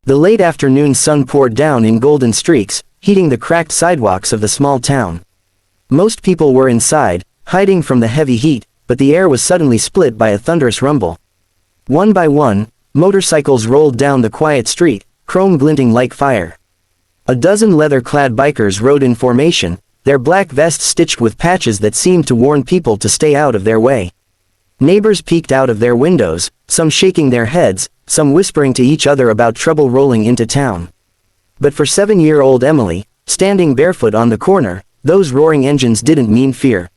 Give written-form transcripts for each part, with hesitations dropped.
The late afternoon sun poured down in golden streaks, heating the cracked sidewalks of the small town. Most people were inside, hiding from the heavy heat, but the air was suddenly split by a thunderous rumble. One by one, motorcycles rolled down the quiet street, chrome glinting like fire. A dozen leather-clad bikers rode in formation, their black vests stitched with patches that seemed to warn people to stay out of their way. Neighbors peeked out of their windows, some shaking their heads, some whispering to each other about trouble rolling into town. But for 7-year-old Emily, standing barefoot on the corner, those roaring engines didn't mean fear.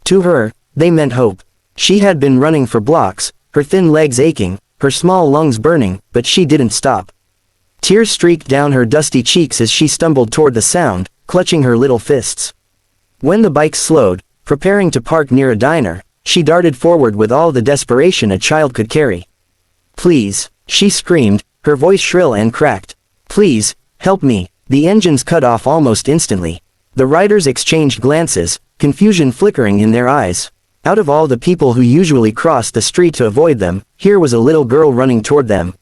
To her, they meant hope. She had been running for blocks, her thin legs aching, her small lungs burning, but she didn't stop. Tears streaked down her dusty cheeks as she stumbled toward the sound, clutching her little fists. When the bike slowed, preparing to park near a diner, she darted forward with all the desperation a child could carry. "Please," she screamed, her voice shrill and cracked. "Please, help me." The engines cut off almost instantly. The riders exchanged glances, confusion flickering in their eyes. Out of all the people who usually crossed the street to avoid them, here was a little girl running toward them.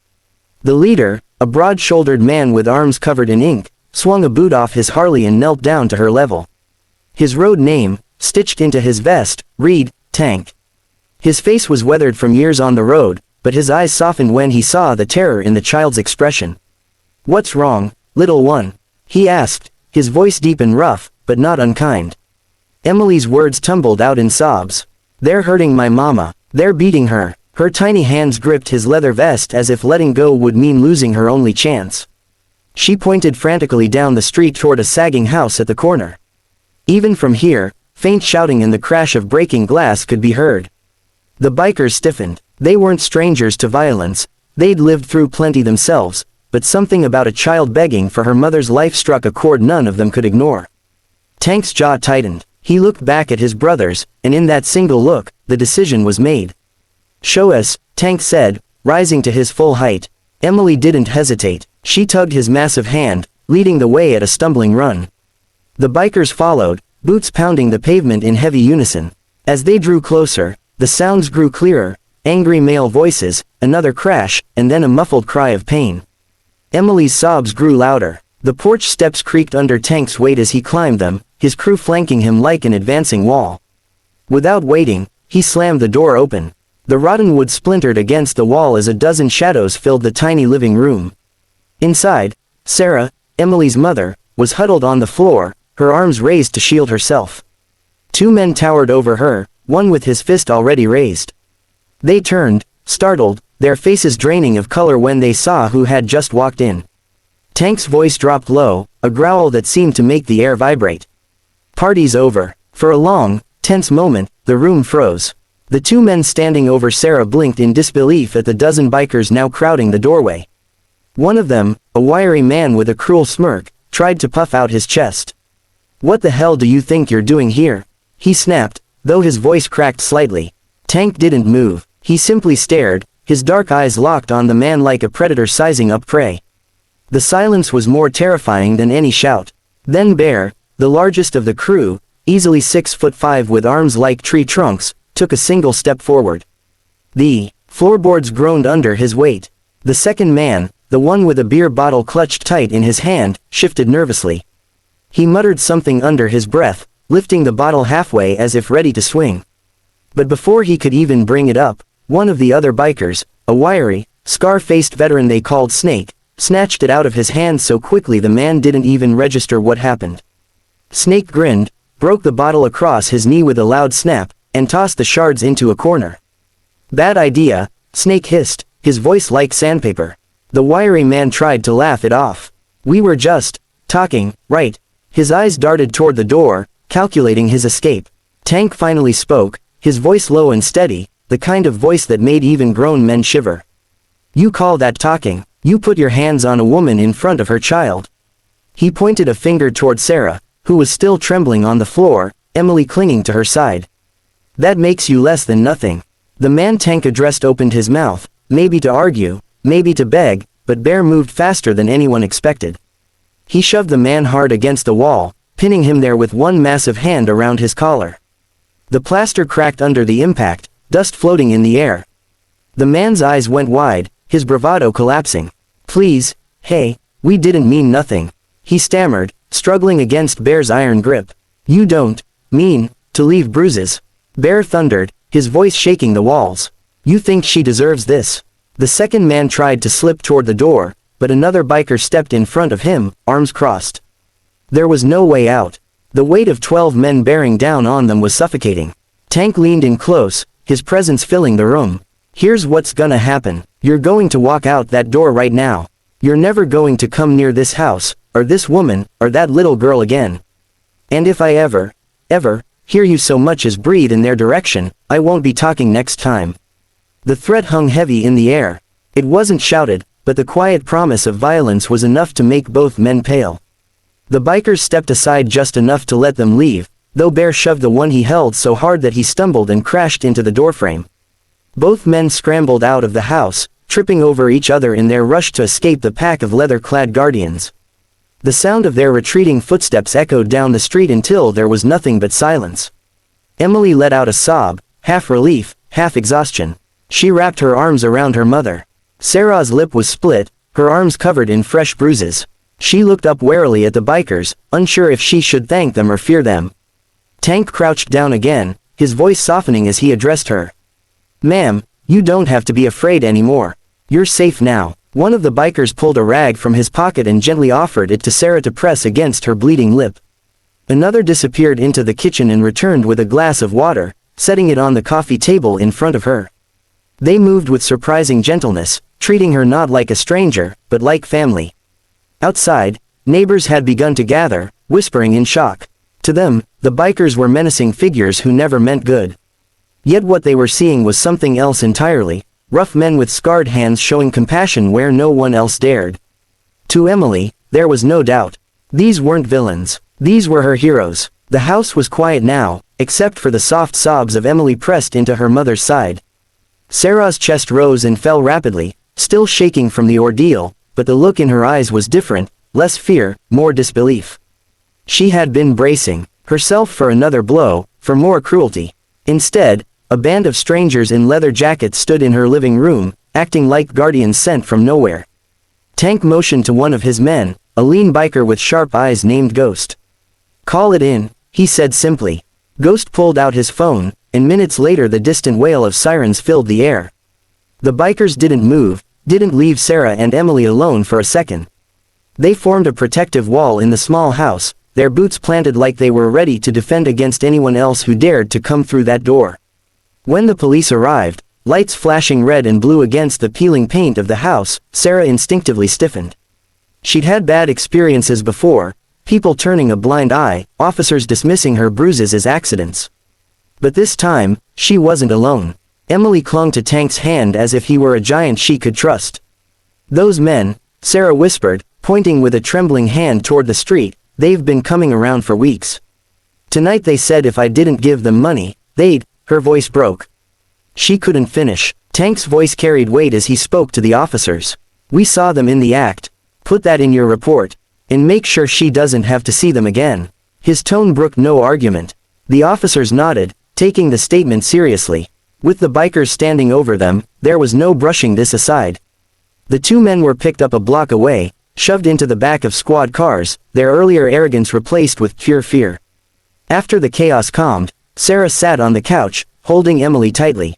The leader, a broad-shouldered man with arms covered in ink, swung a boot off his Harley and knelt down to her level. His road name, stitched into his vest, read, Tank. His face was weathered from years on the road, but his eyes softened when he saw the terror in the child's expression. "What's wrong, little one?" he asked, his voice deep and rough, but not unkind. Emily's words tumbled out in sobs. "They're hurting my mama. They're beating her." Her tiny hands gripped his leather vest as if letting go would mean losing her only chance. She pointed frantically down the street toward a sagging house at the corner. Even from here, faint shouting and the crash of breaking glass could be heard. The bikers stiffened. They weren't strangers to violence, they'd lived through plenty themselves, but something about a child begging for her mother's life struck a chord none of them could ignore. Tank's jaw tightened. He looked back at his brothers, and in that single look, the decision was made. "Show us," Tank said, rising to his full height. Emily didn't hesitate. She tugged his massive hand, leading the way at a stumbling run. The bikers followed, boots pounding the pavement in heavy unison. As they drew closer, the sounds grew clearer, angry male voices, another crash, and then a muffled cry of pain. Emily's sobs grew louder. The porch steps creaked under Tank's weight as he climbed them, his crew flanking him like an advancing wall. Without waiting, he slammed the door open. The rotten wood splintered against the wall as a dozen shadows filled the tiny living room. Inside, Sarah, Emily's mother, was huddled on the floor, her arms raised to shield herself. Two men towered over her, one with his fist already raised. They turned, startled, their faces draining of color when they saw who had just walked in. Tank's voice dropped low, a growl that seemed to make the air vibrate. "Party's over." For a long, tense moment, the room froze. The two men standing over Sarah blinked in disbelief at the dozen bikers now crowding the doorway. One of them, a wiry man with a cruel smirk, tried to puff out his chest. "What the hell do you think you're doing here?" he snapped, though his voice cracked slightly. Tank didn't move. He simply stared, his dark eyes locked on the man like a predator sizing up prey. The silence was more terrifying than any shout. Then Bear, the largest of the crew, easily 6'5" with arms like tree trunks, took a single step forward. The floorboards groaned under his weight. The second man, the one with a beer bottle clutched tight in his hand, shifted nervously. He muttered something under his breath, lifting the bottle halfway as if ready to swing. But before he could even bring it up, one of the other bikers, a wiry, scar-faced veteran they called Snake, snatched it out of his hand so quickly the man didn't even register what happened. Snake grinned, broke the bottle across his knee with a loud snap, and tossed the shards into a corner. "Bad idea," Snake hissed, his voice like sandpaper. The wiry man tried to laugh it off. "We were just talking, right?" His eyes darted toward the door, calculating his escape. Tank finally spoke, his voice low and steady, the kind of voice that made even grown men shiver. "You call that talking? You put your hands on a woman in front of her child." He pointed a finger toward Sarah, who was still trembling on the floor, Emily clinging to her side. "That makes you less than nothing." The man Tank addressed opened his mouth, maybe to argue, maybe to beg, but Bear moved faster than anyone expected. He shoved the man hard against the wall, pinning him there with one massive hand around his collar. The plaster cracked under the impact, dust floating in the air. The man's eyes went wide, his bravado collapsing. "Please," Hey, we didn't mean nothing. He stammered, struggling against Bear's iron grip. You don't mean to leave bruises? Bear thundered, his voice shaking the walls. You think she deserves this? The second man tried to slip toward the door, but another biker stepped in front of him, arms crossed. There was no way out. The weight of 12 men bearing down on them was suffocating. Tank leaned in close, his presence filling the room. Here's what's gonna happen. You're going to walk out that door right now. You're never going to come near this house, or this woman, or that little girl again. And if I ever hear you so much as breathe in their direction, I won't be talking next time. The threat hung heavy in the air. It wasn't shouted, but the quiet promise of violence was enough to make both men pale. The bikers stepped aside just enough to let them leave, though Bear shoved the one he held so hard that he stumbled and crashed into the doorframe. Both men scrambled out of the house, tripping over each other in their rush to escape the pack of leather-clad guardians. The sound of their retreating footsteps echoed down the street until there was nothing but silence. Emily let out a sob, half relief, half exhaustion. She wrapped her arms around her mother. Sarah's lip was split, her arms covered in fresh bruises. She looked up warily at the bikers, unsure if she should thank them or fear them. Tank crouched down again, his voice softening as he addressed her. Ma'am, you don't have to be afraid anymore. You're safe now. One of the bikers pulled a rag from his pocket and gently offered it to Sarah to press against her bleeding lip. Another disappeared into the kitchen and returned with a glass of water, setting it on the coffee table in front of her. They moved with surprising gentleness, treating her not like a stranger, but like family. Outside, neighbors had begun to gather, whispering in shock. To them, the bikers were menacing figures who never meant good. Yet what they were seeing was something else entirely. Rough men with scarred hands showing compassion where no one else dared. To Emily, there was no doubt. These weren't villains. These were her heroes. The house was quiet now, except for the soft sobs of Emily pressed into her mother's side. Sarah's chest rose and fell rapidly, still shaking from the ordeal, but the look in her eyes was different, less fear, more disbelief. She had been bracing herself for another blow, for more cruelty. Instead, a band of strangers in leather jackets stood in her living room, acting like guardians sent from nowhere. Tank motioned to one of his men, a lean biker with sharp eyes named Ghost. Call it in, he said simply. Ghost pulled out his phone, and minutes later the distant wail of sirens filled the air. The bikers didn't move, didn't leave Sarah and Emily alone for a second. They formed a protective wall in the small house, their boots planted like they were ready to defend against anyone else who dared to come through that door. When the police arrived, lights flashing red and blue against the peeling paint of the house, Sarah instinctively stiffened. She'd had bad experiences before, people turning a blind eye, officers dismissing her bruises as accidents. But this time, she wasn't alone. Emily clung to Tank's hand as if he were a giant she could trust. Those men, Sarah whispered, pointing with a trembling hand toward the street, they've been coming around for weeks. Tonight they said if I didn't give them money, they'd. Her voice broke. She couldn't finish. Tank's voice carried weight as he spoke to the officers. We saw them in the act. Put that in your report. And make sure she doesn't have to see them again. His tone brooked no argument. The officers nodded, taking the statement seriously. With the bikers standing over them, there was no brushing this aside. The two men were picked up a block away, shoved into the back of squad cars, their earlier arrogance replaced with pure fear. After the chaos calmed, Sarah sat on the couch, holding Emily tightly.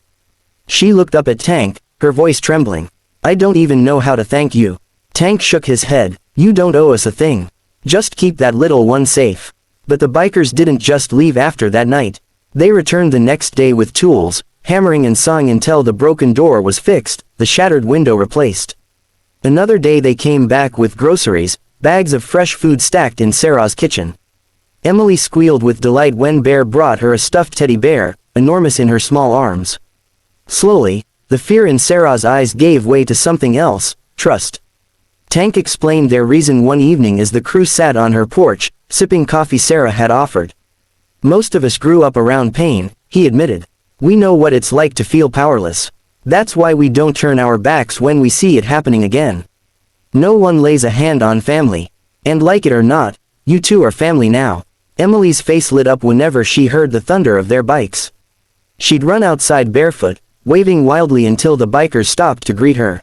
She looked up at Tank, her voice trembling. I don't even know how to thank you. Tank shook his head. You don't owe us a thing. Just keep that little one safe. But the bikers didn't just leave after that night. They returned the next day with tools, hammering and sawing until the broken door was fixed, the shattered window replaced. Another day they came back with groceries, bags of fresh food stacked in Sarah's kitchen. Emily squealed with delight when Bear brought her a stuffed teddy bear, enormous in her small arms. Slowly, the fear in Sarah's eyes gave way to something else, trust. Tank explained their reason one evening as the crew sat on her porch, sipping coffee Sarah had offered. Most of us grew up around pain, he admitted. We know what it's like to feel powerless. That's why we don't turn our backs when we see it happening again. No one lays a hand on family. And like it or not, you two are family now. Emily's face lit up whenever she heard the thunder of their bikes. She'd run outside barefoot, waving wildly until the bikers stopped to greet her.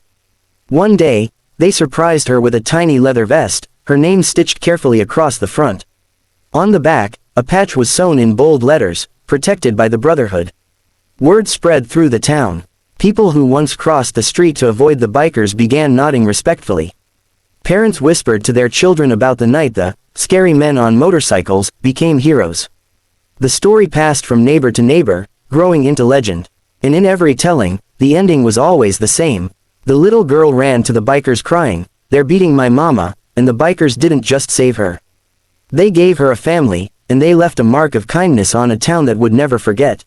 One day, They surprised her with a tiny leather vest, her name stitched carefully across the front. On the back, a patch was sewn in bold letters, "Protected by the Brotherhood." Word spread through the town. People who once crossed the street to avoid the bikers began nodding respectfully. Parents whispered to their children about the night the scary men on motorcycles became heroes. The story passed from neighbor to neighbor, growing into legend. And in every telling, the ending was always the same. The little girl ran to the bikers crying, "They're beating my mama," and the bikers didn't just save her. They gave her a family, and they left a mark of kindness on a town that would never forget.